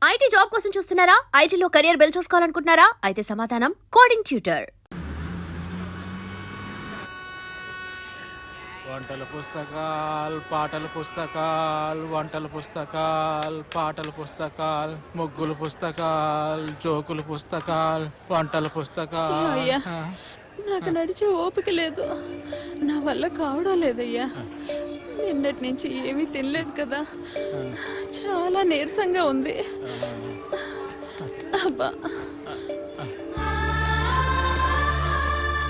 IT job కోసం చూస్తున్నారా? ఐటీలో కెరియర్ బిల్డ్ చూసుకోవాలనుకుంటున్నారా? అయితే సమాధానం కోడింగ్ ట్యూటర్. వంటల పుస్తకాలు, పాటల పుస్తకాలు, వంటల పుస్తకాలు, పాటల పుస్తకాలు, ముగ్గుల పుస్తకాలు, జోకుల పుస్తకాలు, వంటల పుస్తకాలు. అయ్యా నాకు నడిచే ఓపిక లేదు, నా వల్ల కావడం లేదయ్యా. నిన్నటి నుంచి ఏమీ తినలేదు కదా, చాలా నీరసంగా ఉంది. అబ్బా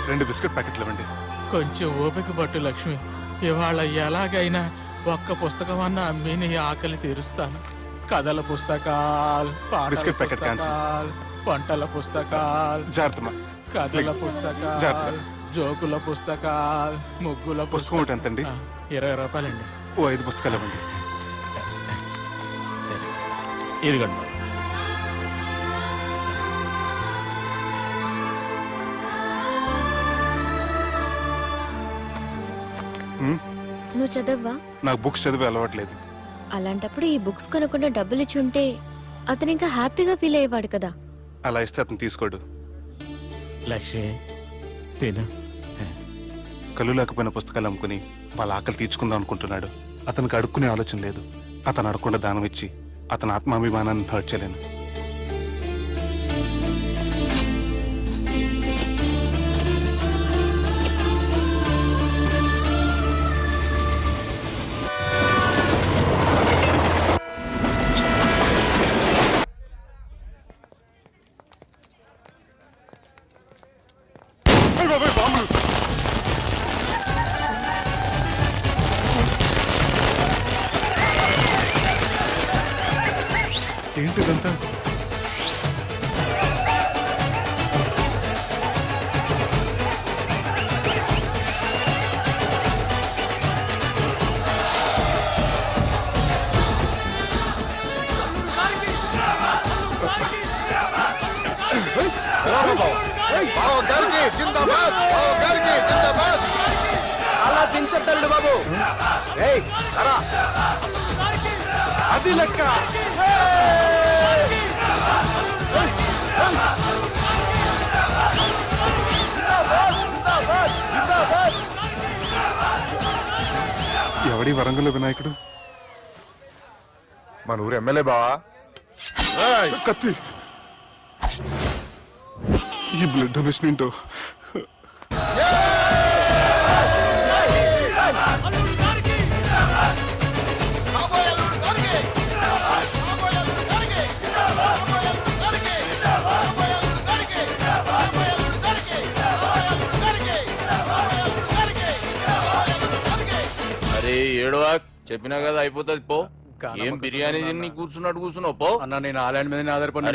2 బిస్కెట్ ప్యాకెట్లు ఇవ్వండి. కొంచెం ఓపిక పట్టు లక్ష్మి. ఇవాళ ఎలాగైనా ఒక్క పుస్తకం అన్న అమ్మి నీ ఆకలి తీరుస్తాను. కథల పుస్తకాలు, బిస్కెట్ ప్యాకెట్ పుస్తకాలు, వంటల పుస్తకాలు, జాగ్రత్త. కథల పుస్తకాలు, జోకుల పుస్తకాలు, ముగ్గుల పుస్తకం ఒకటి ఎంతండి? 20 రూపాయలండి. ఓ 5 పుస్తకాలు ఇవ్వండి. ఇదిగండి. నువ్వు చదవ్వా? నాకు బుక్స్ చదివే అలవాట్లేదు. అలాంటప్పుడు ఈ బుక్స్ కొనకుండా డబ్బులు ఇచ్చి ఉంటే అతను ఇంకా హ్యాపీగా ఫీల్ అయ్యేవాడు కదా. అలా ఇస్తే అతను తీసుకోడు. లక్ష్మి తిను. కళ్ళు లేకపోయిన పుస్తకాలు అమ్ముకుని వాళ్ళ ఆకలి తీర్చుకుందాం అనుకుంటున్నాడు. అతనికి అడుక్కునే ఆలోచన లేదు. అతను అడగకుండా దానం ఇచ్చి అతని ఆత్మాభిమానాన్ని హర్ట్ చేయలేను. ఏంటిదంతా? అలా దించద్దండి బాబు. అది లెక్క. ఎవడి వరంగల్ వినాయకుడు? మన ఊరు ఎమ్మెల్యే బావా. కత్తి. ఈ బ్లడ్ డొనేషన్ ఏంటో. ఏడవా, చెప్పినా కదా అయిపోతుంది పో. ఏం బిర్యానీ తిని కూర్చున్నాడు కూర్చున్నావు పో. అన్న నేను ఆ ల్యాండ్ మీద ఆధారపడి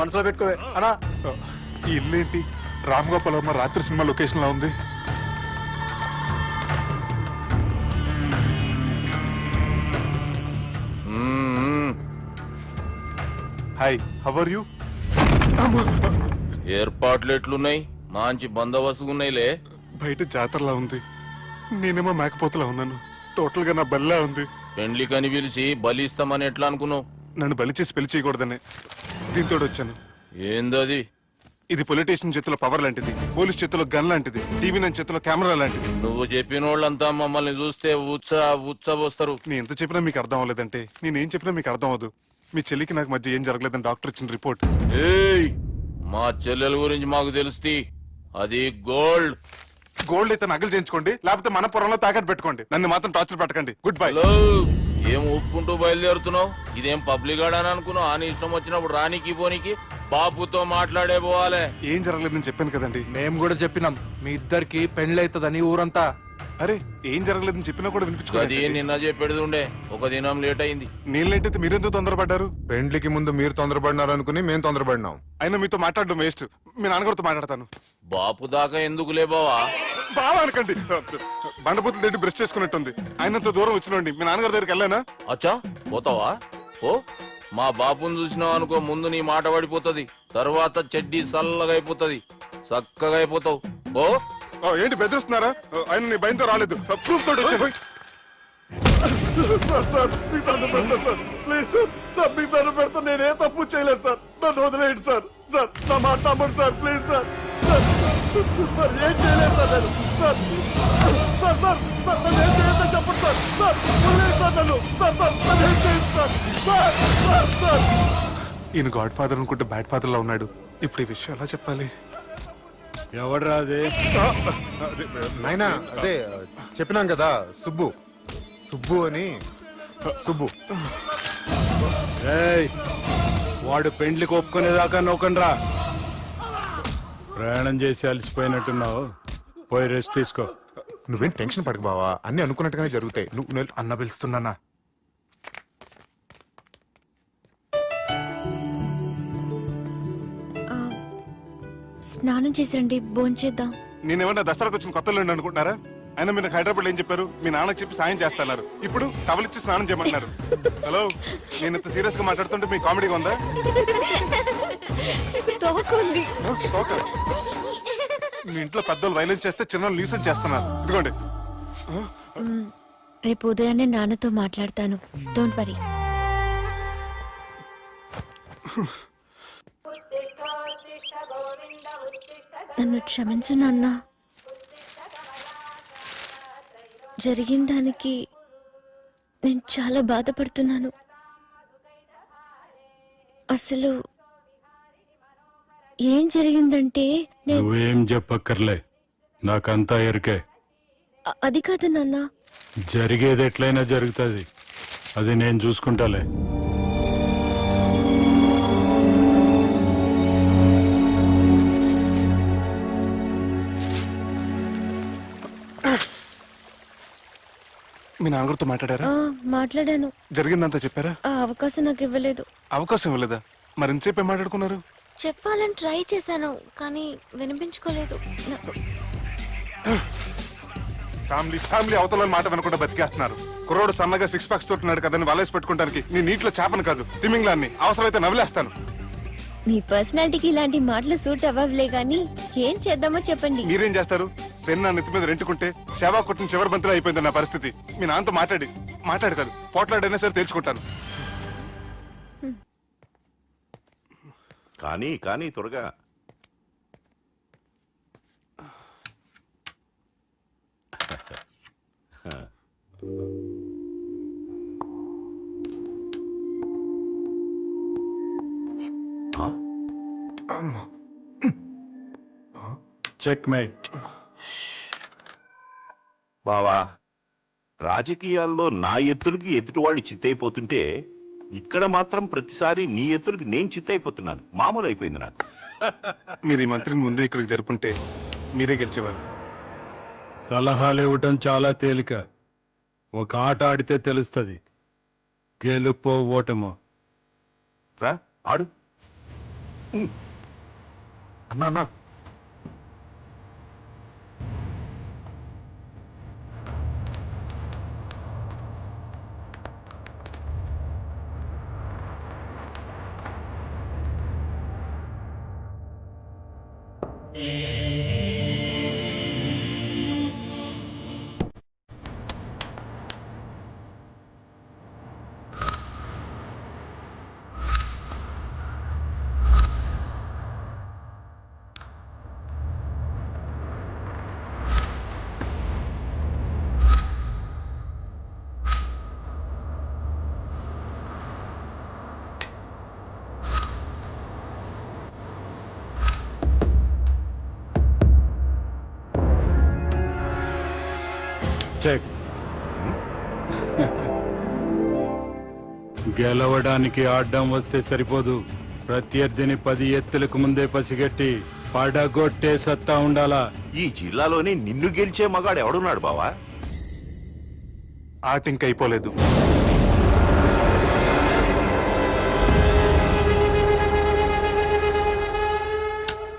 మనసులో పెట్టుకోవే అన్నా. ఈ ఇల్లేంటి రామ్ గోపాల్ వర్మ రాత్రి సినిమా లొకేషన్ లా ఉంది. Hi, how are you? ఏర్పాట్లు ఎట్లున్నాయి? మంచి బందోబస్తు ఉన్నాయిలే. బయట జాతరలా ఉంది, నేనేమో మేకపోతలా ఉన్నాను. టోటల్ గా నా బల్లా ఉంది. పెండ్లి కని పిలిచి బలి ఇస్తామని ఎట్లా అనుకున్నావు? నన్ను బలి చేసి పెళ్లి చేయకూడదని దీంతో వచ్చాను. ఏందది? ఇది పొలిటీషియన్ చేతిలో పవర్ లాంటిది, పోలీస్ చేతిలో గన్ లాంటిది, టీవీ నన్ను చేతిలో కెమెరా లాంటిది. నువ్వు చెప్పిన వాళ్ళంతా మమ్మల్ని చూస్తే ఉత్సవస్తారు. నేను ఎంత చెప్పినా మీకు అర్థం అవ్వలేదంటే నేనేం చెప్పినా మీకు అర్థం అవ్వదు. మీ చెల్లికి నాకు మధ్య ఏం జరగలేదని డాక్టర్ ఇచ్చిన రిపోర్ట్. ఏయ్, మా చెల్లెల గురించి మాకు తెలుస్తుంది. అది గోల్డ్. గోల్డ్ అయితే నగలు చేయించుకోండి, లేకపోతే మన పొరంలో తాకట్టు పెట్టుకోండి. నన్ను మాత్రం టార్చర్ పెట్టకండి. Good bye. ఏం ఒప్పుకుంటూ బయలుదేరుతున్నావు? ఇదేం పబ్లిక్ గాడని అనుకున్నావు? అని ఇష్టం వచ్చినప్పుడు రానికి పోనీకి బాబుతో మాట్లాడే పోవాలి. ఏం జరగలేదని చెప్పాను కదండి. మేము కూడా చెప్పినాం, మీ ఇద్దరికి పెండ్లైతుందని ఊరంతా. అరే ఏం జరగలేదని చెప్పినా కూడా వినిపించుకోండి. అది నిన్న చెప్పేది ఉండే, ఒక దినం లేట్ అయింది. నేను లేట్ అయితే మీరెందుకు తొందరపడ్డారు? పెండ్లికి ముందు మీరు తొందరపడినారు అనుకుని మేము తొందరపడినాం. అయినా మీతో మాట్లాడడం వేస్ట్. మీ నాన్నగారితో మాట్లాడతాను. బాపు దాకా ఎందుకులే బావా? బావా అనకండి, బండపూతులు తింటే బ్రష్ చేసుకున్నట్టుంది. ఆయనంత దూరం వచ్చినండి. మీ నాన్నగారి దగ్గరికి వెళ్ళానా? అచ్చా పోతావా? ఓ మా బాపుని చూసినావు అనుకో, ముందు నీ మాట పడిపోతుంది, తర్వాత చెడ్డీ చల్లగా అయిపోతుంది, చక్కగా అయిపోతావు. ఓ ఏంటి బెదిరిస్తున్నారా? ఆయన నీ భయంతో రాలేదు, ప్రూఫ్ తోటి వచ్చాను. సార్ మీకు దండం పెడతా సార్, ప్లీజ్ సార్, సార్ మీకు దండం పెడతా, నేనే తప్పు చేయలేదు సార్, నన్ను వదిలేయండి సార్, సార్ నా మాట నమ్మండి sir, please sir, sir sir ఏం చేయలేదు సార్ నేను, సార్ సార్ సార్ సార్ నన్ను ఏం చేయలేదని చెప్పండి సార్, సార్ వదిలేయండి సార్ నన్ను, సార్ సార్ నన్ను ఏం చేయండి సార్, సార్ సార్ సార్. ఈయన గాడ్ ఫాదర్ అనుకుంటే బ్యాడ్ ఫాదర్ లా ఉన్నాడు. ఇప్పుడు ఈ విషయం ఎలా చెప్పాలి? ఎవడ్రా అది? నాయనా అదే చెప్పినాం కదా, సుబ్బు సుబ్బు అని. సుబ్బు వాడు పెండ్లికి ఒప్పుకునేదాకా నౌకండ్రా. ప్రయాణం చేసి అలసిపోయినట్టున్నావు, పోయి రెస్ట్ తీసుకో. నువ్వేం టెన్షన్ పడకు బావా, అన్ని అనుకున్నట్టుగానే జరుగుతాయి. నువ్వు అన్న పిలుస్తున్నానా? స్నానం చేసండి, భోంచేద్దాం. నేనేమన్నా దసరాకు వచ్చిన కొత్తలో అనుకుంటున్నారా? అయినా మీరు హైదరాబాద్ ఏం చెప్పారు? మీ నాన్నకి చెప్పి సాయం చేస్తున్నారు, ఇప్పుడు టవలిచ్చి స్నానం చేయమంటున్నారు. హలో, నేను ఇంత సీరియస్ గా మాట్లాడుతుంటే మీ కామెడీగా ఉందా? తోకుంది. ఓకే. మీ ఇంట్లో పెద్దలు వైలెన్స్ చేస్తే చిన్న లీసన్ చేస్తున్నారు. ఇదిగోండి. రేపు ఉదయాన్నే నాన్నతో మాట్లాడతాను, డోంట్ వరీ. నన్ను క్షమించు నాన్న. జరిగిన దానికి నేను చాలా బాధపడుతున్నాను. అసలు ఏం జరిగిందంటే నువ్వేం చెప్పక్కర్లే, నాకంతా ఎరికే. అది కాదు నాన్న. జరిగేది ఎట్లయినా జరుగుతుంది, అది నేను చూసుకుంటాలే. మీ నాన్నగారితో మాట్లాడారా? మాట్లాడాను. జరిగిందంతా చెప్పారా? ఆ అవకాశం నాకు ఇవ్వలేదు. అవకాశం ఇవ్వలేదా? మరి ఎంతసేపు మాట్లాడుకున్నారు? చెప్పాలని ట్రై చేశాను, కానీ వినిపించుకోలేదు. ఫ్యామిలీ అవతల మాట వినకుండా బతికేస్తున్నారు. కుర్రోడు సన్నగా 6 ప్యాక్స్ తోటున్నాడు కదని వలేసి పెట్టుకోవడానికి నీ నీటిలో చేపను కాదు, తిమింగ్లాన్ని అవసరమైతే నవ్వులేస్తాను. మీ పర్సనాలిటీకి ఇలాంటి మాటలు సూట్ అవ్వలే గానీ ఏం చేద్దామో చెప్పండి. మీరేం చేస్తారు? సెన్న నెత్తి మీద రెంటుకుంటే శవా కొట్టిన చివరి బంతిలో అయిపోయింది నా పరిస్థితి. మీ నాన్నతో మాట్లాడు కాదు, పోట్లాడైనా సరే తెలుసుకుంటాను. కానీ త్వరగా. చెక్మేట్. బావా, రాజకీయాల్లో నా ఎత్తులకి ఎదుటివాళ్ళు చిత్తైపోతుంటే ఇక్కడ మాత్రం ప్రతిసారి నీ ఎత్తులకి నేను చిత్తైపోతున్నాను. మామూలు అయిపోయింది నాకు. మీరు ఈ మంత్రిని ముందే ఇక్కడికి జరుపుంటే మీరే గెలిచేవారు. సలహాలు ఇవ్వటం చాలా తేలిక, ఒక ఆట ఆడితే తెలుస్తుంది గెలుపో ఓటమో. రా ఆడు. అన్నా చెక్. గెలవడానికి ఆడ్డం వస్తే సరిపోదు, ప్రత్యర్థిని 10 ఎత్తులకు ముందే పసిగట్టి పడగొట్టే సత్తా ఉండాలా. ఈ జిల్లాలోనే నిన్ను గెలిచే మగాడు ఎవడున్నాడు బావా? ఆట ఇంకా అయిపోలేదు.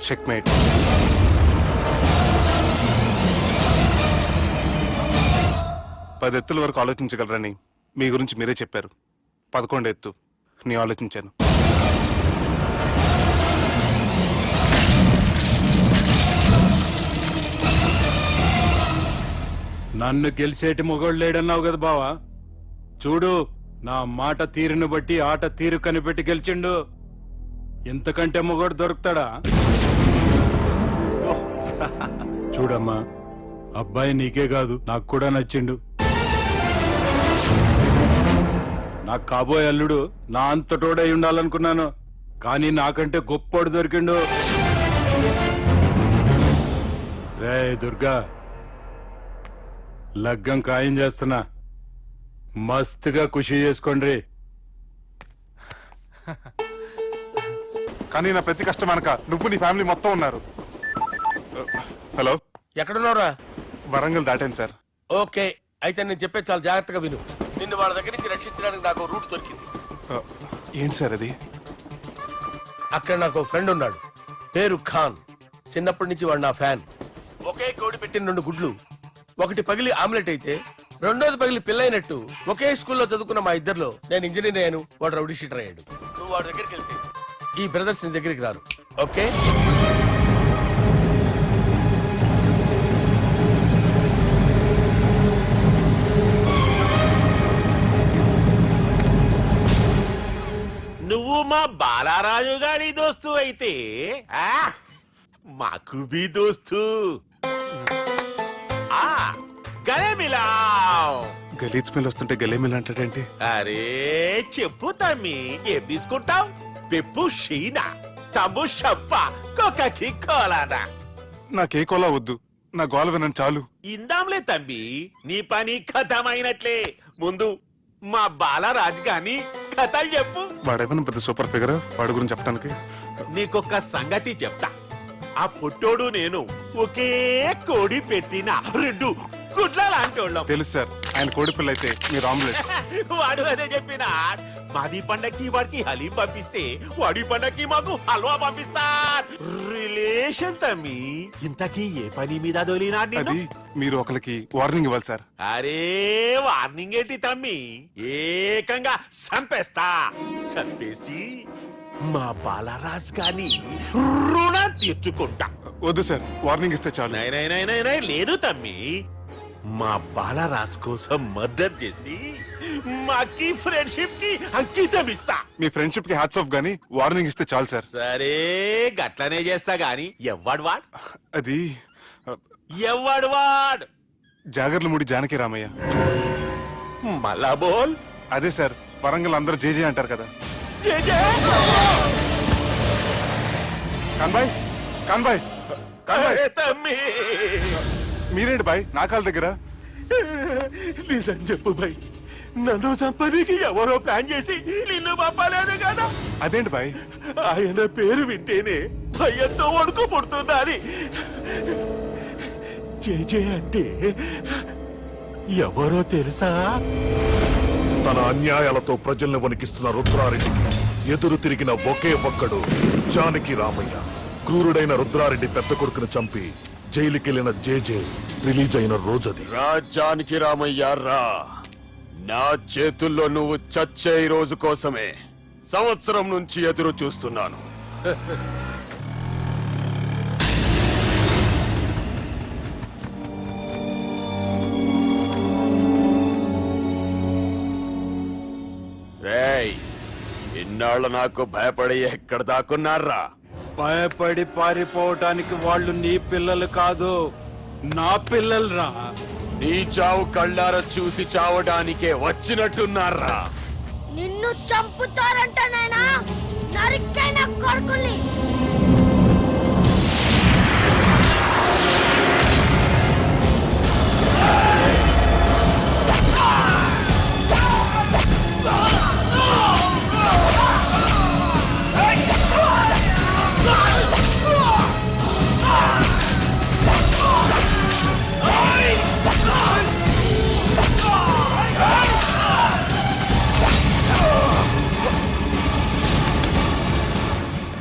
చెక్మేట్. పది ఎత్తుల వరకు ఆలోచించగలరని మీ గురించి మీరే చెప్పారు. 11 ఎత్తు నేను ఆలోచించాను. నన్ను గెలిచేటి మొగోడు లేడన్నావు కదా బావా, చూడు, నా మాట తీరును బట్టి ఆట తీరు కనిపెట్టి గెలిచిండు. ఇంతకంటే మొగోడు దొరుకుతాడా? చూడమ్మా, అబ్బాయి నీకే కాదు నాకు కూడా నచ్చిండు. నాకు కాబోయే అల్లుడు నా అంతటోడై ఉండాలనుకున్నాను, కానీ నాకంటే గొప్పోడు దొరికిండు. రే దుర్గా, లగ్గం ఖాయం చేస్తున్నా, మస్తుగా ఖుషి చేసుకోండి. కానీ నా ప్రతి కష్టం వెనక నువ్వు నీ ఫ్యామిలీ మొత్తం ఉన్నారు. హలో, ఎక్కడున్నావురా? వరంగల్ దాటాను సార్. ఓకే, అయితే నేను చెప్పే చాలా జాగ్రత్తగా విను. నిన్ను వాళ్ళ దగ్గర నుంచి రక్షించడానికి నాకు రూట్ దొరికింది. ఏంటి సార్ అది? అక్కడ నాకు ఫ్రెండ్ ఉన్నాడు, పేరు ఖాన్. చిన్నప్పటి నుంచి వాడు నా ఫ్యాన్. ఒకే కోడి పెట్టిన 2 గుడ్లు, ఒకటి పగిలి ఆమ్లెట్ అయితే రెండోది పగిలి పిల్లైనట్టు ఒకే స్కూల్లో చదువుకున్న మా ఇద్దరిలో నేను ఇంజనీర్ అయ్యాను, వాడు రౌడీ షీటర్ అయ్యాడు. నువ్వు వాడి దగ్గరికి వెళ్తే ఈ బ్రదర్స్ నీ దగ్గరికి రారు. ఓకే? నువ్వు మా బాలారాజు గారి దోస్తు అయితే మాకు బి దోస్తు. గలే మిలావ్. గలీజ్ స్మెల్ వస్తుంటే గలేమిల్ అంటాడేంటి? అరే చెప్పు తమ్మి, ఏం తీసుకుంటావు? పెప్పు షీనా, తమ్ము షప్ప, కొకకి కోలానా? నాకే కోలా వద్దు, నా గోల వినని చాలు. ఇందాంలే తమ్మి, నీ పని ఖతమైనట్లే. ముందు మా బాలరాజ్ గాని కథలు చెప్పు. వాడేమైనా పెద్ద సూపర్ ఫిగర్, వాడి గురించి చెప్పడానికి. నీకొక్క సంగతి చెప్తా. ఆ పుట్టోడు నేను ఒకే కోడి పెట్టిన 2 గుడ్ల లాంటోళ్ళం. తెలుసు సార్, ఆయన కోడి పిల్ల అయితే మీరు ఆమ్లెట్. వాడు అదే చెప్పిన. మాది పండక్కి వాడికి హలీం పంపిస్తే వాడి పండక్కి మాకు హల్వా పంపిస్తా. రిలేషన్ తమ్మి. ఇంతకీ ఏ పని మీద దొలినా? అది మీరు ఒకరికి వార్నింగ్ ఇవ్వాలి సార్. అరే వార్నింగ్ ఏంటి తమ్మి, ఏకంగా సంపేస్తా. సంపేసి మా బాలరాజ్ గాని రుణం తీర్చుకుంటా. వద్దు సార్, వార్నింగ్ ఇస్తే చాలు. నై లేదు తమ్మి, మా బాలరాజ్ కోసం మర్డర్ చేసి మాకి ఫ్రెండ్షిప్ కి అంకితం ఇస్తా. మీ ఫ్రెండ్షిప్ కి హ్యాట్స్ ఆఫ్ గానీ వార్నింగ్ ఇస్తే చాలు సార్. సరే గట్లనే చేస్తా గాని ఎవ్వడు వాడ్? అది ఎవ్వడు వాడ్? జాగర్లమూడి జానకి రామయ్య. మళ్ళా బోల్. అదే సార్, వరంగల్ అందరూ జేజే అంటారు కదా. కాన్బాయ్, కాన్బాయ్, కాన్బాయ్. తమ్మి మీరేంటి బాయ్ నా కాళ్ళ దగ్గర? నిజం చెప్పు బాయ్, నన్ను సంపదికి ఎవరో ప్లాన్ చేసి నిన్ను పంపలేదు కదా? అదేంటి బాయ్? ఆయన పేరు వింటేనే భయంతో వణుకు పుడుతున్నది. జేజే అంటే ఎవరో తెలుసా? తన అన్యాయాలతో ప్రజల్ని వణికిస్తున్న రుద్రారెడ్డికి ఎదురు తిరిగిన ఒకే ఒక్కడు జానకి రామయ్య. క్రూరుడైన రుద్రారెడ్డి పెద్ద కొడుకును చంపి జైలుకెళ్లిన జేజే రిలీజ్ అయిన రోజది. జానకి రామయ్య రా, నా చేతుల్లో నువ్వు చచ్చే రోజు కోసమే సంవత్సరం నుంచి ఎదురు చూస్తున్నాను. రేయ్, ఇన్నాళ్ళు నాకు భయపడి ఎక్కడ దాక్కున్నారా? భయపడి పారిపోవటానికి వాళ్ళు నీ పిల్లలు కాదు, నా పిల్లలు రా. నీ చావు కళ్ళారా చూసి చావడానికే వచ్చినట్టున్నారా? నిన్ను చంపుతారంట నేనా? నరికైన కొడుకుల్ని.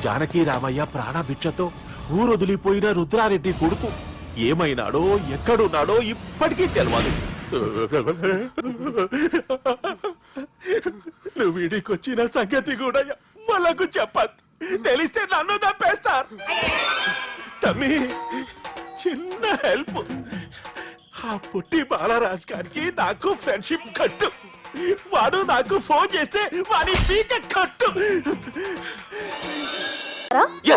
జానకి రామయ్య ప్రాణభిక్షతో ఊరొదిలిపోయిన రుద్రారెడ్డి కొడుకు ఏమైనాడో ఎక్కడున్నాడో ఇప్పటికీ తెలియదు. నువ్వు వీడికొచ్చిన సంగతి కూడా వాళ్ళకు చెప్పదు. తెలిస్తే నన్ను తప్పేస్తారు. తమ్మి, చిన్న హెల్ప్. ఆ పుట్టి బాలరాజ్ గారికి నాకు ఫ్రెండ్షిప్ కట్టు. వాడు నాకు ఫోన్ చేస్తే వాడి చీక కట్టు.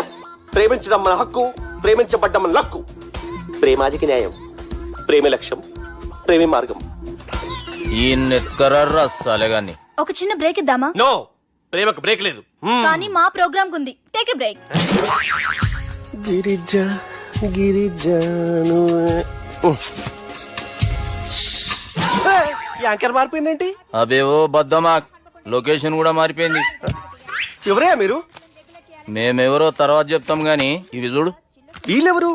ఎస్, ప్రేమించడం మన హక్కు, ప్రేమించబడ్డం మన లక్కు. ప్రేమాదికి న్యాయం, ప్రేమ లక్ష్యం, ప్రేమ మార్గం. ఈ నెత్కరర్రా సలేగాన్ని. ఒక చిన్న బ్రేక్ ఇద్దామా? నో, ప్రేమకు బ్రేక్ లేదు. కానీ మా ప్రోగ్రామ్ కుంది. Take a break. గిరిజ గిరిజను యాంకర్ మారిపోయిందేంటి? అబేవో బద్దమా, లొకేషన్ కూడా మారిపోయింది. ఎవరయ్యా మీరు? మేమెవరో తర్వాత చెప్తాం గాని ఇవి చూడు. వీళ్ళెవరు?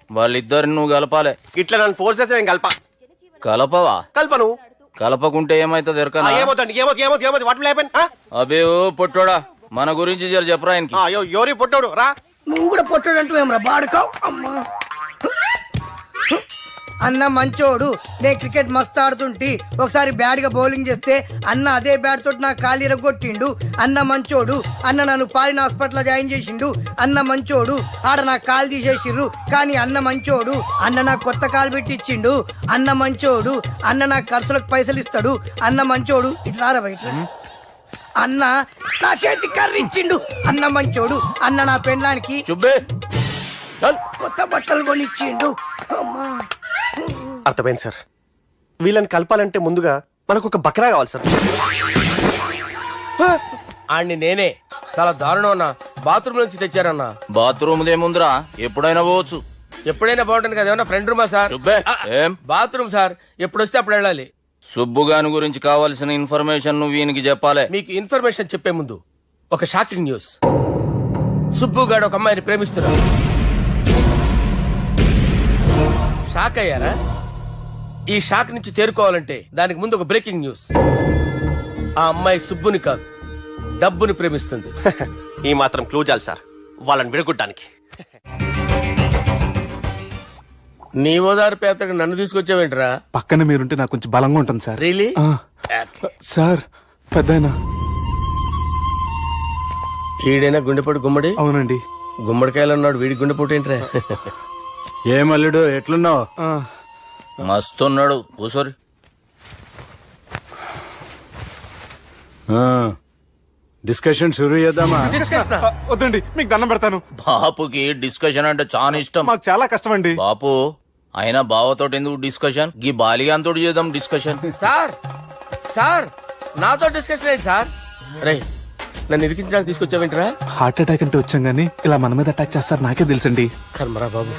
వాళ్ళిద్దరిని నువ్వు కలపాలే. ఇట్లా నన్ను ఫోర్స్ చేస్తే నేను కలపవా? కల్పను. కలపకుంటే ఏమైతుంది ఎరకనా? ఏమవుతుంది? ఏమవుతుంది? What will happen? అబేవో పొట్టోడా, మన గురించి జర చెప్పరా ఆయనకి. ఎవరి పొట్టాడు రా. నువ్వు కూడా పొట్టాడు అంటూ ఏమరా బాడుకావు? అమ్మా అన్న మంచోడు. నేను క్రికెట్ మస్తు ఆడుతుంటి, ఒకసారి బ్యాట్ గా బౌలింగ్ చేస్తే అన్న అదే బ్యాట్ తోటి నా కాలు ఇరగొట్టిండు. అన్న మంచోడు. అన్న నన్ను పాలిన హాస్పిటల్ జాయిన్ చేసిండు. అన్న మంచోడు. ఆడ నా కాలు తీసేసిర్రు కానీ అన్న మంచోడు. అన్న నాకు కొత్త కాలు పెట్టిచ్చిండు. అన్న మంచోడు. అన్న నాకు ఖర్చులకు పైసలు ఇస్తాడు. అన్న మంచోడు. ఇట్లా బయట అన్న నా చేతి కర్రీ ఇచ్చిండు. అన్న మంచోడు. అన్న నా పెళ్ళానికి కొత్త బట్టలు కొనిచ్చిండు. అమ్మా అర్థమైంది సార్. వీళ్ళని కలపాలంటే ముందుగా మనకు ఒక బక్రా కావాలి సార్. ఆడిని నేనే చాలా దారుణం అన్నా. బాత్రూమ్ నుంచి తెచ్చారన్నా. బాత్రూమ్ ఏముందిరా, ఎప్పుడైనా పోవచ్చు. ఎప్పుడైనా బాగుంటుంది కదా. ఏమన్నా ఫ్రెండ్ రూమా సార్? ఏం బాత్రూమ్ సార్, ఎప్పుడు వస్తే అప్పుడు వెళ్ళాలి. సుబ్బుగాని గురించి కావాల్సిన ఇన్ఫర్మేషన్ నువ్వు వీనికి చెప్పాలి. మీకు ఇన్ఫర్మేషన్ చెప్పే ముందు ఒక షాకింగ్ న్యూస్. సుబ్బుగాడు ఒక అమ్మాయిని ప్రేమిస్తున్నాడు. షాక్ అయ్యారా? ఈ షాక్ నుంచి తేరుకోవాలంటే దానికి ముందు ఒక బ్రేకింగ్ న్యూస్. ఆ అమ్మాయి సుబ్బుని కాదు, డబ్బుని ప్రేమిస్తుంది. ఈ మాత్రం క్లూ చాలు సార్ వాళ్ళని విడగొట్టడానికి. నీ ఓదారు పేదకు నన్ను తీసుకొచ్చావేంట్రా? పక్కన మీరుంటే నాకు కొంచెం బలంగా ఉంటుంది సార్. రియలీ? సార్ పెద్దయినా. ఈడైనా గుండెపోటు గుమ్మడి? అవునండి. గుమ్మడికాయలు అన్నాడు, వీడి గుండెపోటు ఏంట్రా? ఏమల్లుడు ఎట్లున్నావు? మస్తున్నాడు. కూసోరి. డిస్కషన్ షురూ చేద్దామా? వద్దండి, మీకు దండం పెడతాను. బాపుకి డిస్కషన్ అంటే చాలా ఇష్టం. మాకు చాలా కష్టం అండి. బాపు అయినా బావతోటి ఎందుకు డిస్కషన్? గీ బాలిగాంతో చేద్దాం డిస్కషన్. సార్ సార్ నాతో డిస్కషన్ ఏంటి సార్? రే నన్ను ఇరికించడానికి తీసుకొచ్చావేంట్రా? హార్ట్ అటాక్ అంటే వచ్చాం గానీ ఇలా మన మీద అటాక్ చేస్తారు నాకే తెలుసండి. కర్మరా బాబు.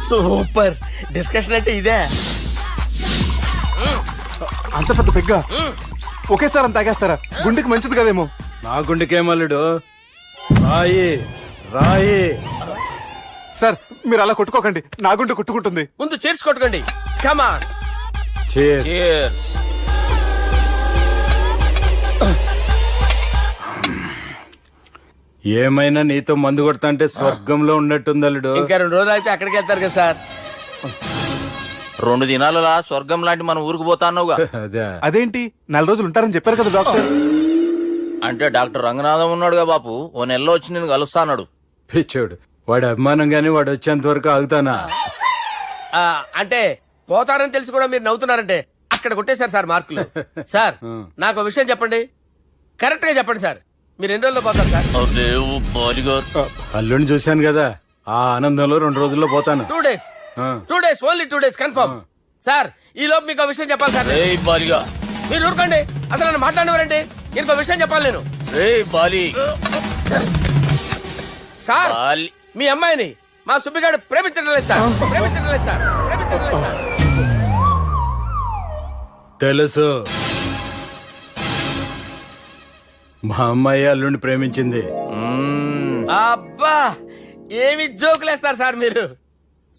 సూపర్ డిస్కషన్ అంటే ఇదే. అంత పెద్ద పెగ్గ ఒకేసారి అంత తాగేస్తారా? గుండెకి మంచిది కదేమో. నా గుండెకేమల్లుడు, రాయి రాయి. సార్ మీరు అలా కొట్టుకోకండి, నా గుండె కొట్టుకుంటుంది. ముందు చేర్చుకొట్టుకోండి. కమాన్. Cheers. ఏమైనా నీతో మందు కొడతా అంటే స్వర్గంలో ఉన్నట్టుంది అల్లుడు. ఇంకా 2 రోజులు అయితే అక్కడికి వెళ్తారు కదా సార్. 2 దినాలలా స్వర్గం లాంటి మన ఊరికి పోతాన్నావుగా. అదేంటి 4 రోజులు ఉంటారని చెప్పారు కదా డాక్టర్. అంటే డాక్టర్ రంగనాథం ఉన్నాడుగా బాపు, ఓ నెలలో వచ్చి నేను కలుస్తాన్నాడు. పిచ్చోడు, వాడి అభిమానం గాని వాడు వచ్చేంత వరకు ఆగుతానా? అంటే పోతారని తెలిసి కూడా మీరు నవ్వుతున్నారంటే అక్కడ కొట్టేశారు సార్ మార్కులు. సార్ నాకు విషయం చెప్పండి, కరెక్ట్ గా చెప్పండి సార్. మీరు ఎన్ని రోజుల్లో పోతారు సార్? అల్లుడిని చూశాను కదా, ఆ ఆనందంలో 2 రోజుల్లో పోతాను. 2 days. 2 days, only 2 days confirm. Sir ఈ లోపు మీకు విషయం చెప్పాలి సార్. మీరు ఊరుకోండి, అసలు నన్ను మాట్లాడినవారండి. ఇంకో విషయం చెప్పాలి నేను. సార్ మీ అమ్మాయిని మా సుబ్బిగాడు ప్రేమించడం లేదు సార్. ప్రేమించడం లేదు సార్. ప్రేమించడం లేదు సార్. తెలుసు, మా అమ్మాయి అల్లుడిని ప్రేమించింది. అబ్బా ఏమి జోకులేస్తారు సార్ మీరు.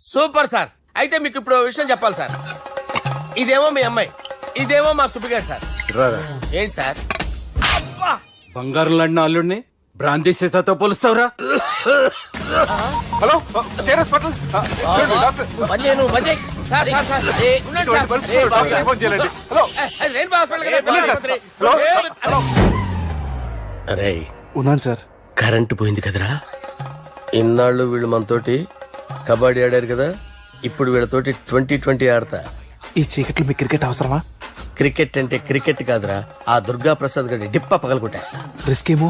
Super sir. అయితే మీకు ఇప్పుడు విషయం చెప్పాలి సార్. ఇదేమో మీ అమ్మాయి, ఇదేమో మా సుబ్బిగాడు సార్. ఏంటి సార్? అబ్బా బంగారం లాంటి అల్లుడిని భ్రాంతి సీతతో పోలుస్తావురా? హలో హాస్పిటల్ అరే ఉన్నాను సార్. కరెంటు పోయింది కదరా. ఇన్నాళ్ళు వీళ్ళు మనతోటి కబడ్డీ ఆడారు కదా, ఇప్పుడు వీళ్ళతోటి 20-20 ఆడతా. ఈ చీకట్లో మీ క్రికెట్ అవసరమా? క్రికెట్ అంటే క్రికెట్ కాదురా, ఆ దుర్గా ప్రసాద్ గారి డిప్ప పగలగొట్టేస్తా. రిస్క్ ఏమో.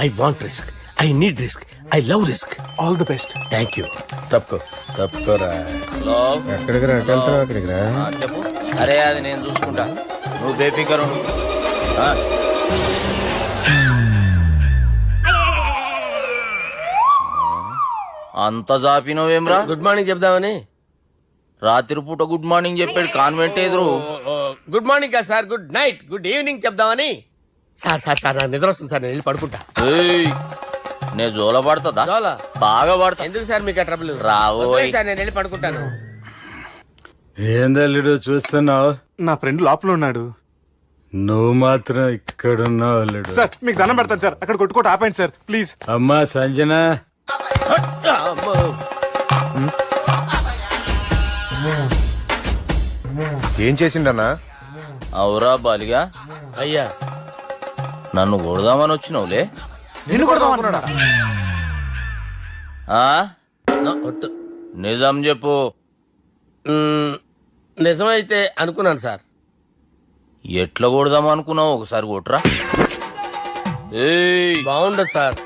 I want risk, I need risk, I love risk. All the best. Thank you. తప్పుకోరా. హలో ఎక్కడికి రా? అక్కడికి రా. చెప్పు. అరే అది నేను చూసుకుంటా, నువ్వు బేఫికర్ ఉండు. అంత జాపినవేమ్రా? గుడ్ మార్నింగ్ చెప్దామని. రాత్రి పూట గుడ్ మార్నింగ్ చెప్పాడు కాన్వెంట్ ఎదురు. గుడ్ మార్నింగ్ కాదు sir, good night, good evening చెప్దామని. సార్ నాకు నిద్ర వస్తుంది సార్, నేను వెళ్ళి పడుకుంటా. నేను జోల పడుతుందా? జోలా? బాగా పడతా. ఎందుకు సార్ మీకు ట్రబుల్? రావో సార్, నేను వెళ్ళి పడుకుంటాను. ఏందల్లుడు చూస్తున్నావు? నా ఫ్రెండ్ లోపల ఉన్నాడు. నువ్వు మాత్రం ఇక్కడున్నావు అల్లుడు. సార్ మీకు దండం పెడతాను సార్, అక్కడ కొట్టుకోట ఆపండి సార్ ప్లీజ్. అమ్మా సంజన, ఏం చేసిండన్నా? అవురా బాలిగా, అయ్యా నన్ను కొడదామని వచ్చినావులే. నిన్ను కొడదామన్నాడా? నిజం చెప్పు. నిజమైతే అనుకున్నాను సార్. ఎట్లా కొడదాం అనుకున్నావు? ఒకసారి కొట్రా. బాగుండదు సార్.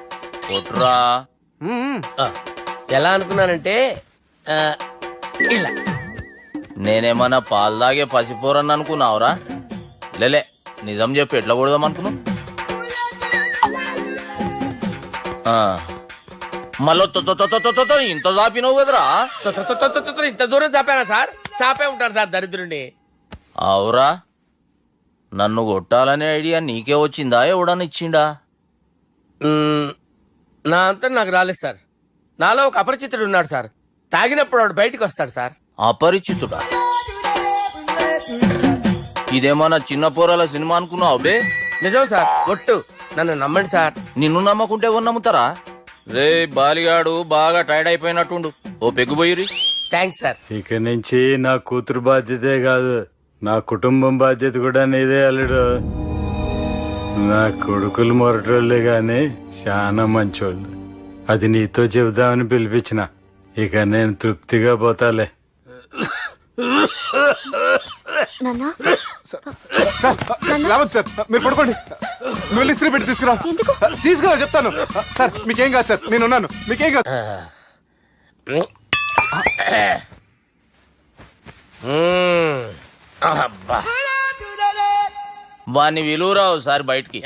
కొట్రా. ఎలా అనుకున్నానంటే ఇలా. నేనేమన్నా పాలు తాగే పసిపోరని అనుకున్నావురా? లేలే, నిజం చెప్పు, ఎట్లా కొడదాం అనుకున్నావు? మళ్ళీ ఇంత చాపినావు కదరా? ఇంత దూరం చాపానా సార్? చాపే ఉంటాను సార్ దరిద్రుడిని. అవురా, నన్ను కొట్టాలనే ఐడియా నీకే వచ్చిందా? ఎవడన్నా ఇచ్చిండా? నా అంతా నాకు రాలేదు సార్. నాలో ఒక అపరిచితుడు ఉన్నాడు సార్. తాగినప్పుడు వాడు బయటికి వస్తాడు సార్. అపరిచితుడా? ఇదేమన్నా చిన్న పోరాల సినిమా అనుకున్నావు బే? నిజం సార్, ఒట్టు, నన్ను నమ్మండి సార్. నిన్ను నమ్మకుంటే ఎవరు నమ్ముతారా? రే బాలిగాడు బాగా టైర్డ్ అయిపోయినట్టుండు, ఓ పెగ్గుబోయిరి. Thanks sir. ఇక నుంచి నా కూతురు బాధ్యతే కాదు, నా కుటుంబం బాధ్యత కూడా నీదే అల్లుడు. నా కొడుకులు మొరటోళ్ళే గాని చాలా మంచోళ్ళు. అది నీతో చెబుదామని పిలిపించిన. ఇక నేను తృప్తిగా పోతాలే. సార్ మీరు పడుకోండి, నువ్వు ఇస్త్రీ పెట్టి తీసుకురా చెప్తాను. సార్ మీకేం కాదు సార్, నేను ఉన్నాను, మీకేం కాదు. వాణ్ణి విలువరావు సార్ బయటికి.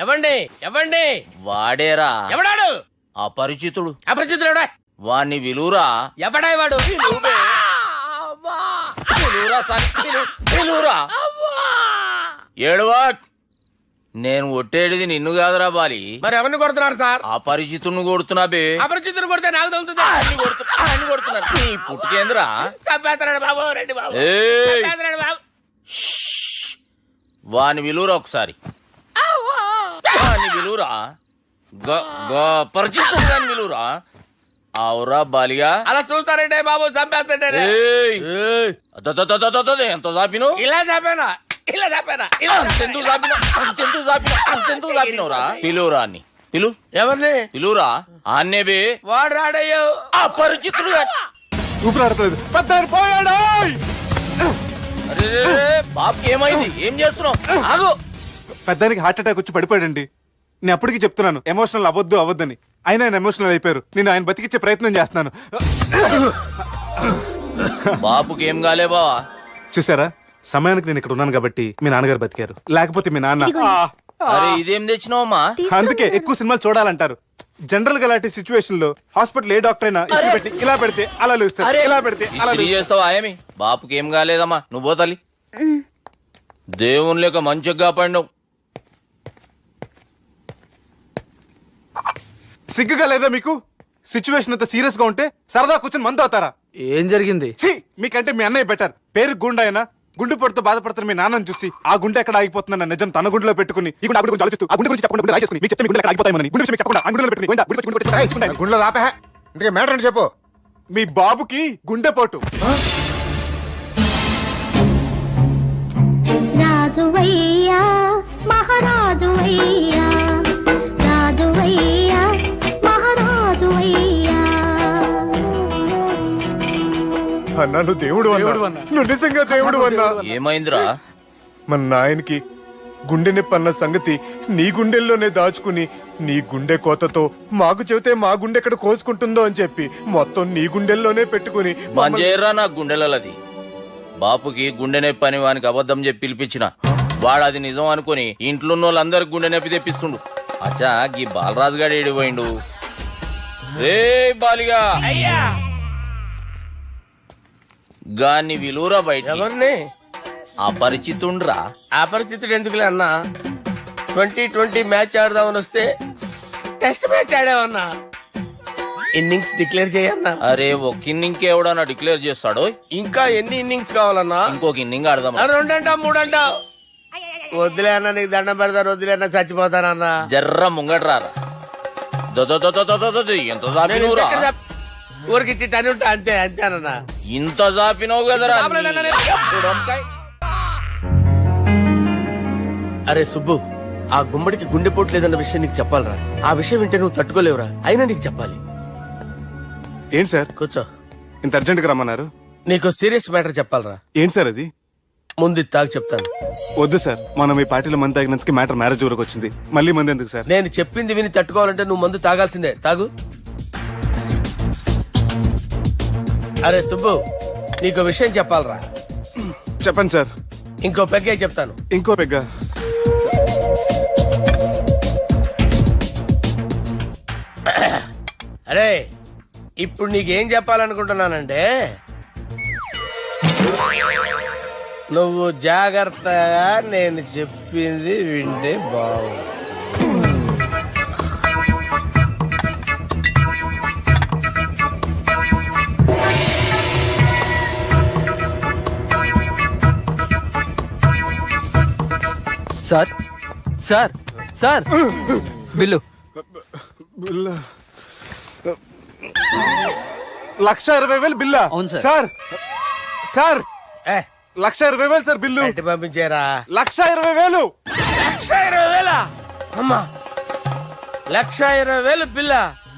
ఎవండి వాడేరా? ఎవడాడు? అపరిచితుడు. అపరిచితుడు వాణ్ణి విలువరా? ఎవడా వాడు? ఏడవా, నేను కొట్టేది నిన్ను కాదురా బాలి. మరి ఎవరిని కొడుతున్నారు సార్? అపరిచితుడిని కొడుతున్నా బే. అపరిచితుడు కొడితే నాకు తగులుతుంది. కొడుతున్నా నీ పుట్టుకేంద్రా? చంపేస్తాడు బాబు, రండి బాబు. వాని విలువరా ఒకసారి. వాని విలువరా, పరిచితుడు గాని విలువరా. అవురా బాలిగా? అలా చూస్తారంటే బాబు, చంపేస్తాడే. ఎంత చాపిను? ఇలా చాపానా? ఇలా చాపానా? అంతెందుకు చాపినవురా? పిలువురా అని. పిలు. ఎవరిని పిలువురా? ఆన్నే బే. వాడు రాడయ్యో. అపరిచితుడు ఊపిరాడట్లేదు. పోయాడు. అరే బాబుకి ఏమైంది? ఏం చేస్తున్నావు? ఆగు. పెద్దానికి హార్ట్ అటాక్ వచ్చి పడిపోయాడండి. నేను అప్పటికి చెప్తున్నాను ఎమోషనల్ అవ్వద్దని. అయినా ఆయన ఎమోషనల్ అయిపోయారు. నేను ఆయన బతికిచ్చే ప్రయత్నం చేస్తున్నాను. బాబుకి ఏం కాలే బావా? చూసారా, సమయానికి నేను ఇక్కడ ఉన్నాను కాబట్టి మీ నాన్నగారు బతికారు. లేకపోతే మీ నాన్న. అరే ఇదేం తెచ్చినావమ్మా? అందుకే ఎక్కువ సినిమాలు చూడాలంటారు. జనరల్ గా అలాంటి సిచ్యువేషన్ లో హాస్పిటల్ ఏ డాక్టర్ అయినా ఇస్త్రీ పెట్టి ఇలా పెడితే అలా లూస్తారు, ఇలా పెడితే అలా చేస్తావా? ఏమి బాపుకి ఏం కాలేదమ్మా, నువ్వు పోతాలి. దేవుని లేక మంచిగా కాపాడినావు. సిగ్గుగా లేదా మీకు? సిచ్యువేషన్ అంత సీరియస్ గా ఉంటే సరదా కూర్చొని మందు అవుతారా? ఏం జరిగింది? మీకంటే మీ అన్నయ్య బెటర్. పేరు గుండె అయినా గుండె పడుతూ బాధపడుతున్న మీ నాన్నని చూసి ఆ గుండె ఎక్కడ ఆగిపోతుందన్న నిజం తన గుండెలో పెట్టుకుని ఈ గుండె గురించి ఆలోచిస్తూ ఆ గుండె గురించి చెప్పకుండా రాజేసుకుని మీకు చెప్తే మీ గుండె ఎక్కడ ఆగిపోతాయని గుండె విషయం చెప్పకుండా ఆ గుండెలో పెట్టుకుని గుండెలో ఆపే. ఇంతకీ మ్యాటర్ అని చెప్పు. మీ బాబుకి గుండెపోటు. రాజువయ్యా మహారాజువయ్యా, రాజువయ్యా మహారాజువయ్యా. అన్నా నువ్వు దేవుడు అన్నా, నువ్వు నిజంగా దేవుడు అన్నా. ఏమైందిరా? మన నాయనకి గుండె నొప్పి అన్న సంగతి నీ గుండెల్లోనే దాచుకుని నీ గుండె కోతతో మాకు చెబితే మా గుండె ఎక్కడ కోసుకుంటుందో అని చెప్పి మొత్తం నీ గుండెల్లోనే పెట్టుకుని మంజేరా నా గుండెలది. బాపుకి గుండె నొప్పి అని వానికి అబద్ధం చెప్పి పిలిపించిన వాడు అది నిజం అనుకుని ఇంట్లో వాళ్ళందరికి గుండె నొప్పి తెప్పిస్తుండు. అచ్చా గీ బాలరాజు గారు ఏడిపోయిండు. రే బాలిగా గాన్ని విలువరా బయట. ఎవరిని? అపరిచితుండ్రా. అపరిచితుడు ఎందుకులే అన్నా, 2020 మ్యాచ్ ఆడదామని వస్తే టెస్ట్ మ్యాచ్ ఆడామన్నా. ఇన్నింగ్స్ డిక్లేర్ చేయన్నా. అరే ఒక ఇన్నింగ్ ఎవడన్నా డిక్లేర్ చేస్తాడు? ఇంకా ఎన్ని ఇన్నింగ్స్ కావాలన్నా? ఇంకొక ఇన్నింగ్ ఆడదాం. 2 అంటావు 3 అంటావు. వద్దులే అన్న, నీకు దండం పెడతాను. వద్దులే అన్న, చచ్చిపోతానన్నా. జర్ర ముంగట్రా. ఎంత జాపినవురా? ఊరికి ఇచ్చి టని ఉంటా అంతే అంతేనన్నా. ఇంత జాపినవు కదరా. అరే సుబ్బు, ఆ గుమ్మడికి గుండెపోటు లేదన్న విషయం నీకు చెప్పాలరా. ఆ విషయం వింటే నువ్వు తట్టుకోలేవురా, అయినా నీకు చెప్పాలి. ఏంటి సార్? కూర్చో. ఇంత అర్జెంట్ గా రమ్మన్నారు? నీకు సీరియస్ మ్యాటర్ చెప్పాలరా. ఏంటి సార్ అది? ముందు తాగు చెప్తాను. వద్దు సార్, మనం ఈ పార్టీలో మంది తాగినందుకు మ్యాటర్ మ్యారేజ్ వరకు వచ్చింది. మళ్ళీ మంది ఎందుకు సార్? నేను చెప్పింది విని తట్టుకోవాలంటే నువ్వు మందు తాగాల్సిందే. తాగు. అరే సుబ్బు, నీకు విషయం చెప్పాలరా. చెప్పండి సార్. ఇంకో పెగ్గే చెప్తాను. ఇంకో పెగ్గా? అరే ఇప్పుడు నీకేం చెప్పాలనుకుంటున్నానంటే, నువ్వు జాగ్రత్తగా నేను చెప్పింది వింటే బాగుంది. Sir sir sir bill. 1,20,000 బిల్లా? అవును sir. Sir sir 1,20,000 sir bill. పంపించారా? 1,20,000. 1,20,000? అమ్మా, 1,20,000 బిల్ల?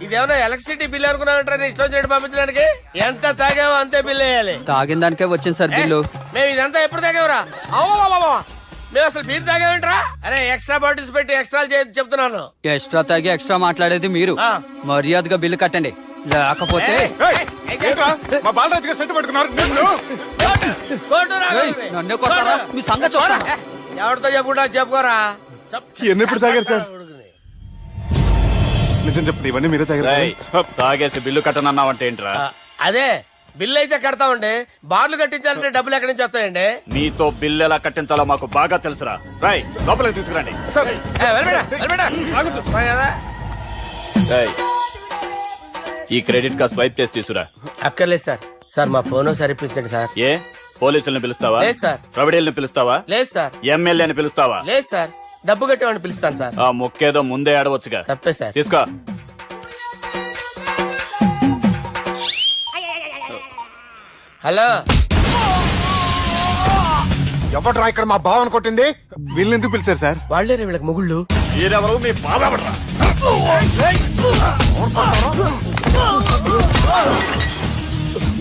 ఇదేమన్నా ఎలక్ట్రిసిటీ బిల్ అనుకున్నామంటారా? నీ ఇష్టం చేయడం పంపించడానికి ఎంత తాగావో అంతే బిల్ వేయాలి. తాగిన దానికే వచ్చింది సార్ బిల్లు. మేము ఇదంతా ఎప్పుడు తాగేవరా? మేము అసలు మీరు తాగేమంటారా? అరే ఎక్స్ట్రా బాటిల్స్ పెట్టి ఎక్స్ట్రా చెప్తున్నాను. ఎక్స్ట్రా తాగి ఎక్స్ట్రా మాట్లాడేది మీరు. మర్యాదగా బిల్లు కట్టండి, లేకపోతే మా బాలరాజు గారు సెట్ పెట్టుకున్నారు. నన్ను కొడతారా? మీ సంగతి చూస్తాను. ఎవరితో చెప్పుకుంటా చెప్పుకోరా. ఎన్నెప్పుడు తాగారు సార్? నిజం చెప్తే ఇవన్నీ మీరే తాగారు. తాగేసి బిల్లు కట్టనన్నావంటే ఏంట్రా? అదే బిల్లు అయితే కడతామండి, బార్లు కట్టించాలంటే డబ్బులు ఎక్కడి నుంచి వస్తాయండి? నీతో బిల్లు ఎలా కట్టించాలో మాకు బాగా తెలుసురా. రై లోపలికి తీసుకురండి. ఈ క్రెడిట్ కార్డ్ స్వైప్ చేసి తీసుకురా. అక్కర్లేదు సార్. సార్ మా ఫోన్ సరిపించండి సార్. ఏ పోలీసుల్ని పిలుస్తావా? లేదు సార్. ప్రొవిడీల్ని పిలుస్తావా? లేదు సార్. ఎమ్మెల్యేని పిలుస్తావా? లేదు సార్. డబ్బు కట్టేవాడిని పిలుస్తాను సార్. ఆ మొక్కేదో ముందే ఆడవచ్చుగా. తప్పే సార్. తీసుకో. హలో, ఎవడ్రా ఇక్కడ మా బావని కొట్టింది? వీళ్ళని ఎందుకు పిలిచారు సార్? వాళ్ళేరే వీళ్ళకి మొగుళ్ళు. మీరెవరు? మీ బాబా పడరా.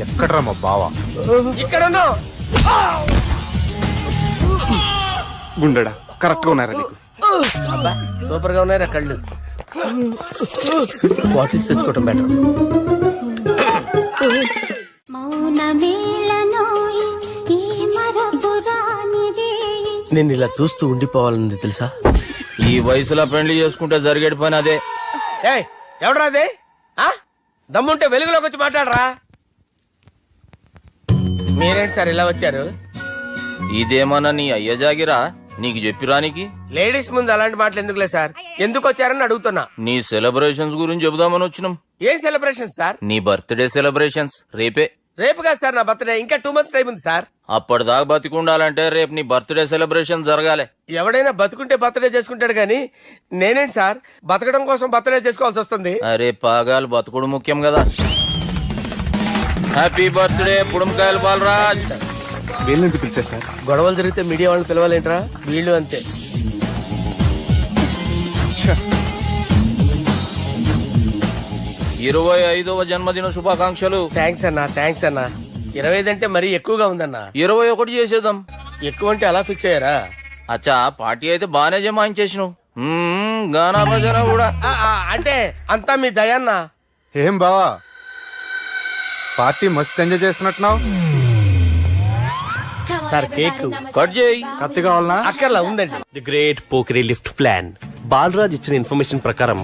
ఎక్కడ్రా మా బావ? ఇక్కడ గుండెడా కరెక్ట్ గా ఉన్నారా నీకు? సూపర్ గా ఉన్నారా కళ్ళు? బాటిల్స్ తెచ్చుకోవటం బెటర్. నేను ఇలా చూస్తూ ఉండిపోవాలని తెలుసా? ఈ వయసులో పెళ్లి చేసుకుంటే జరిగేటి పని అదే. ఎవడరా అదే? దమ్ముంటే వెలుగులోకి వచ్చి మాట్లాడరా. మీరేంటి సార్ ఇలా వచ్చారు? ఇదేమన్నా నీ అయ్య జాగిరా? నీకు చెప్పిరానికి? లేడీస్ ముందు అలాంటి మాటలు ఎందుకులే సార్. ఎందుకు వచ్చారని అడుగుతున్నా. నీ సెలబ్రేషన్స్ గురించి చెబుదామని వచ్చినాం. ఏం సెలబ్రేషన్ సార్? నీ బర్త్డే సెలబ్రేషన్స్ రేపే. రేపు కాదు సార్ నా బర్త్డే, ఇంకా 2 months టైం ఉంది సార్. అప్పటిదాకా బతికుండాలంటే రేపు నీ బర్త్డే సెలబ్రేషన్ జరగాలి. ఎవడైనా బతుకుంటే బర్త్డే చేసుకుంటాడు గానీ నేనేంటి సార్ బతకడం కోసం బర్త్డే చేసుకోవాల్సి వస్తుంది? అరే పాగాలు బతుకుడు ముఖ్యం కదా. హ్యాపీ బర్త్డే పుడుమకాయలు బాలరాజ్. వీళ్ళని ఎందుకు పిలిచారు సార్? గొడవలు జరిగితే మీడియా వాళ్ళని పిలవాలేంట్రా? వీళ్ళు అంతే. 25వ జన్మదిన శుభాకాంక్షలు. థ్యాంక్స్ అన్నా, థ్యాంక్స్ అన్నా. 25 అంటే మరీ ఎక్కువగా ఉందన్నా. 21 చేసేద్దాం. ఎక్కువ అంటే అలా ఫిక్స్ అయ్యారా? అచ్చా పార్టీ అయితే బాగానే జమాయించేసినావు. గానా భజన కూడా. అంటే అంతా మీ దయన్నా. ఏం బావా పార్టీ మస్తు ఎంజాయ్ చేస్తున్నట్టున్నావు. సార్ కేక్ కట్ చేయి. కత్తి కావాలనా? అక్కర్లా ఉందండి. ది గ్రేట్ పోకరీ లిఫ్ట్ ప్లాన్. బాలరాజ్ ఇచ్చిన ఇన్ఫర్మేషన్ ప్రకారం